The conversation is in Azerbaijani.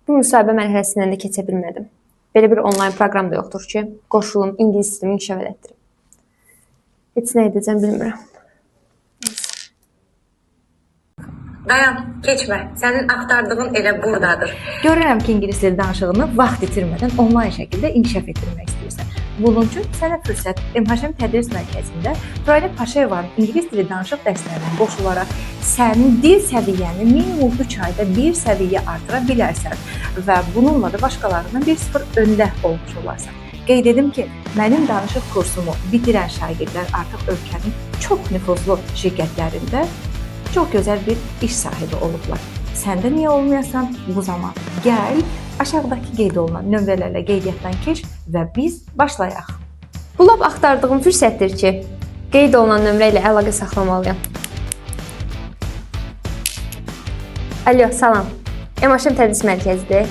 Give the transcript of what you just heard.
Bu müsahibə mərhələsindən də keçə bilmədim. Belə bir onlayn proqram da yoxdur ki, qoşulum, ingilis dilimi inkişaf elətdirim. Heç nə edəcəm bilmirəm. Dayan, keçmə. Sənin axtardığın elə buradadır. Görürəm ki, ingilis dili danışığını vaxt itirmədən onlayn şəkildə inkişaf etdirmək istəyirsən. Bunun üçün sənə fürsət MHM Tədris Mərkəzində Turayda Paşayevanın ingilis dili danışıq dərslərinə qoşularaq sənin dil səviyyəni minimum 3 ayda bir səviyyə artıra bilərsən və bununla da başqalarından 1-0 öndə olmuş olarsan. Qeyd edim ki, mənim danışıq kursumu bitirən şagirdlər artıq ölkənin çox nüfuzlu şirkətlərində çox gözəl bir iş sahibi olublar. Sən də niyə olmayasan? Bu zaman gəl, aşağıdakı qeyd olunan nömrələrlə qeydiyyatdan keç və biz başlayaq. Bu lap axtardığım fürsətdir ki, qeyd olunan nömrə ilə əlaqə saxlamalıyam. Alo, salam. MHM Tədris Mərkəzidir.